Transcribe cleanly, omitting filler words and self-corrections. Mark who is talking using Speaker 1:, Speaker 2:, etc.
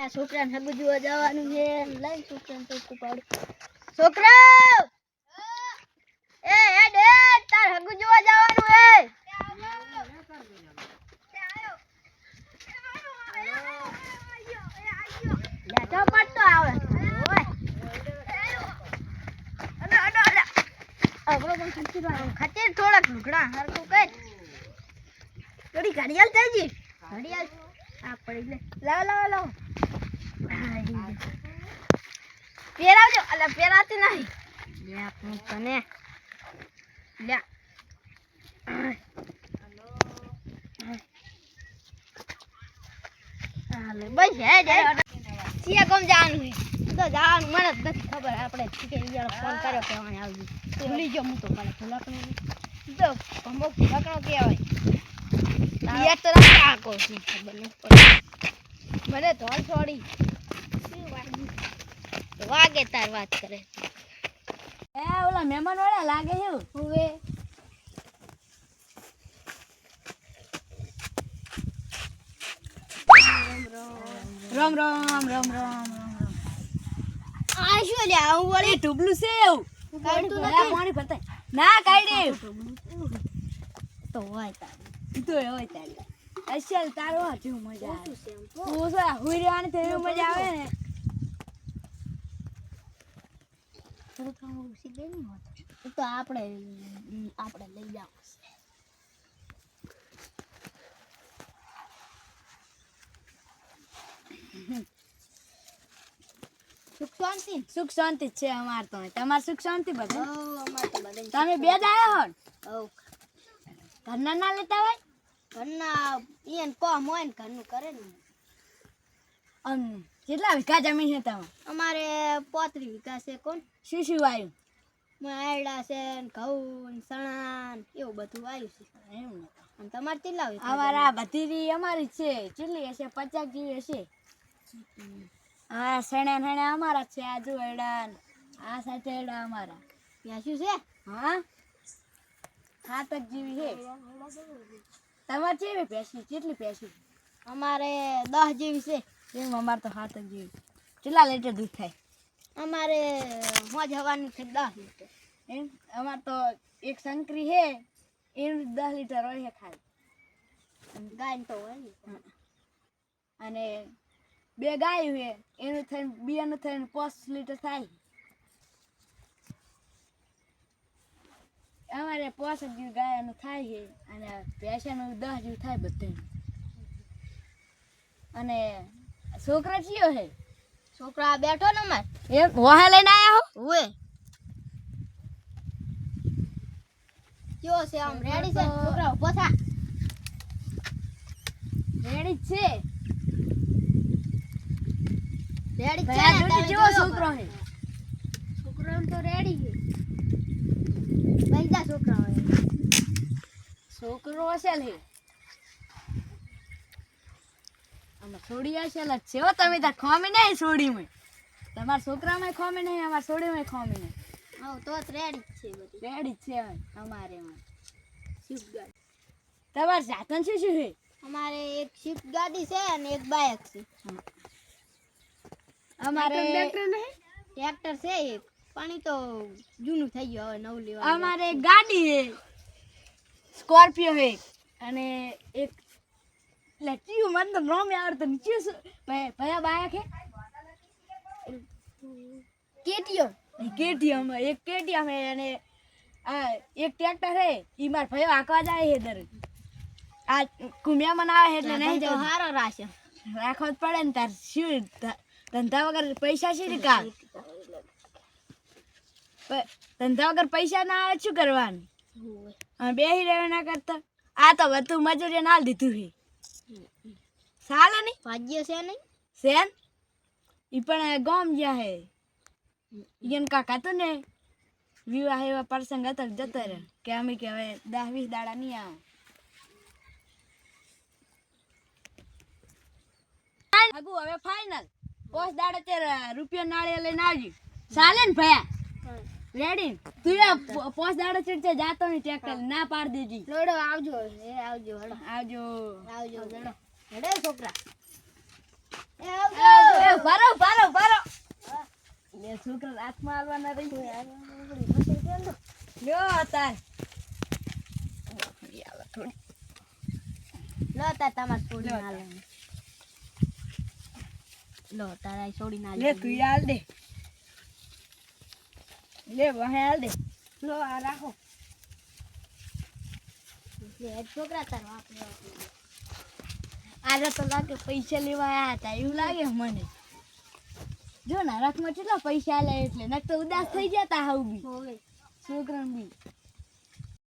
Speaker 1: છોકરાને હગું જોવા જવાનું છે લઈ છોકરાને તો કુપાડું છોકરા એ હેડ તાર હગું જોવા જવાનું છે લેટો પડતો આવે ઓય અડો પણ ખતીર થોડાક લુગડા હરખું કર થોડી ઘડિયાળ થઈ જી ઘડિયાળ આ પડી લે લાવ પેરાવજો અલે પેરાતી નહીં લે આપણું તને લે હાલે બસ હે સિયા કોમ જવાનું છે તો જવાનું મને જ નથી ખબર આપણે કે ઈયાનો ફોન કર્યો કે અહીં આવજો ભૂલી ગયો હું તો કાલે ભૂલાકણો તો ભમો ભૂલાકણો કહેવાય યાર તો આ કો છે ખબર ન પડે મને ધોળ છોડી વાગે તાર વાત કરે
Speaker 2: એ ઓલા મહેમાન વાળા લાગે છે
Speaker 1: હવે
Speaker 2: રામ રામ
Speaker 1: આ શું લે આવું વળી
Speaker 2: ઢુબલું છે એવું
Speaker 1: કાઢતું
Speaker 2: પાણી ભરતા ના કાઢી
Speaker 1: તો હોય તાર
Speaker 2: તો હોય તારી અસલ તારો હજુ મજા આવે તું સા હુઈ રહેવાની તો એવી મજા આવે ને
Speaker 1: થોડું કામ ઉસી દે ને તો આપણે લઈ જાવ
Speaker 2: સુખ શાંતિ છે અમાર તો તમાર સુખ શાંતિ બધું
Speaker 1: અમાર તો બધે
Speaker 2: તમે બે જ આયા હો
Speaker 1: ઓ
Speaker 2: ઘરના ના લેતા હોય
Speaker 1: ઘરના ઈન કોમ હોય ને ઘરનું કરે ને
Speaker 2: કેટલા વીઘા જમીન છે તમે
Speaker 1: અમારે 35 વીઘા છે કોણ
Speaker 2: શું શું વાયું
Speaker 1: માયડા છે ને ઘઉં ને ચણા ને એવું બધું વાયું છે
Speaker 2: એમ ને
Speaker 1: અને તમારે કેટલા વીઘા
Speaker 2: અમારા ભતીરી અમારી છે કેટલી હશે 50 જેવી હશે હા સણે અમારા છે આ જોડા આ સાથે એડા અમારા
Speaker 1: પ્યાસું છે
Speaker 2: હા 7 જેવી છે તમારે કેવી પેસી કેટલી પેસી
Speaker 1: અમારે 10 જેવી છે
Speaker 2: એમ અમારે તો 7 જેવી કેટલા લીટર દૂધ થાય
Speaker 1: અમારે મોજ હવાનું છે 10 લીટર
Speaker 2: એમ અમારે તો એક સંકરી છે એનું 10 લીટર હોય છે ખાલી
Speaker 1: ગાય તો હોય ને
Speaker 2: અને બે ગાય છે એનું થઈને બીજાનું થઈને 5 લીટર થાય અમારે 5 જેવી ગાયનું થાય છે અને ભેંસનું 10 જેવું થાય બધું અને છોકરા ચિયો છે
Speaker 1: છોકરા બેઠો ને માર
Speaker 2: એમ વહા લઈને આયા હો
Speaker 1: ઓએ કયો છે આમ રેડી છે છોકરા ઉભો થા
Speaker 2: રેડી છે
Speaker 1: રેડી છે
Speaker 2: ભયા
Speaker 1: ને
Speaker 2: જોજો
Speaker 1: તમે
Speaker 2: જેવો
Speaker 1: જોયો
Speaker 2: છોકરો છે
Speaker 1: છોકરો તો રેડી છે બધા છોકરા હોય
Speaker 2: છોકરો અસલ છે આમાં છોડી અસલ જ છે હો તમે તાર ખોમી નહીં છોડીમાં તમારા છોકરામાં ખોમી નહીં અમારા છોડીમાં ખોમી નહીં
Speaker 1: હા તો રેડી છે બધી
Speaker 2: રેડી જ છે અમારે એમાં
Speaker 1: સ્વિફ્ટ ગાડી
Speaker 2: તમારે સાધન શું શું છે
Speaker 1: અમારે એક સ્વિફ્ટ ગાડી છે અને એક બાઇક છે
Speaker 2: અમારે
Speaker 1: ટ્રેક્ટર છે એક પાણી તો જૂનું થઈ ગયું હવે નવું લેવા
Speaker 2: અમારે એક ગાડી છે સ્કોર્પિયો છે અને એક લચ્યું મને તો નામ આવડતું નીચે ભયા બાયા કે
Speaker 1: કેટીએમ
Speaker 2: કેટીએમ એક કેટીએમ છે અને આ એક ટ્રેક્ટર છે ઈ માર ભયો આંકવા જાય છે દર આ કુમિયા મનાવે એટલે નહીં
Speaker 1: તો
Speaker 2: જવું
Speaker 1: હારો રાશે
Speaker 2: રાખવો જ પડે ને તાર શું ધંધા વગર પૈસા શી કાલ ધંધા વગર પૈસા ના આવે શું કરવાનું બેસી રહેવા ના કરતા આ તો બધું મજૂરી ના દીધું છે સાલે નહીં
Speaker 1: ભાગ્ય છે નહીં
Speaker 2: સેન ઈ પણ ગામ જ્યાં હે ઈયન કાકા તો ને વિવાહ એવા પ્રસંગ હતો જતો રહે કે અમે કે હવે 10-20 દાડા નહીં આવો આગુ હવે ફાઇનલ 5 દાડા તે રૂપિયા નાળિયા લઈને આવજો ચાલે ને ભયા રેડી તું 5 દાડા ચડતે જાતો ની ટ્રેક્ટર ના પાડ દેજી
Speaker 1: લોડો આવજો આવજો
Speaker 2: આવજો
Speaker 1: આવજો જડો હેડે છોકરા એ
Speaker 2: આવજો છોકરા હાથમાં આવવાના રહી લ્યો તાર
Speaker 1: લો તાર તમારે છોડી ના લે લો તારા છોડી ના
Speaker 2: લે તું હાલ દે લે વાહે હાલ દે
Speaker 1: લો આ રાખો છોકરા તાર વાપરો
Speaker 2: આજે તો લાગે પૈસા લેવા આયા હતા એવું લાગે મને જો નારાકમાં કેટલા પૈસા આલે એટલે નક તો ઉદાસ થઈ જતા હાવ બી
Speaker 1: હોવે
Speaker 2: છોકરાને બી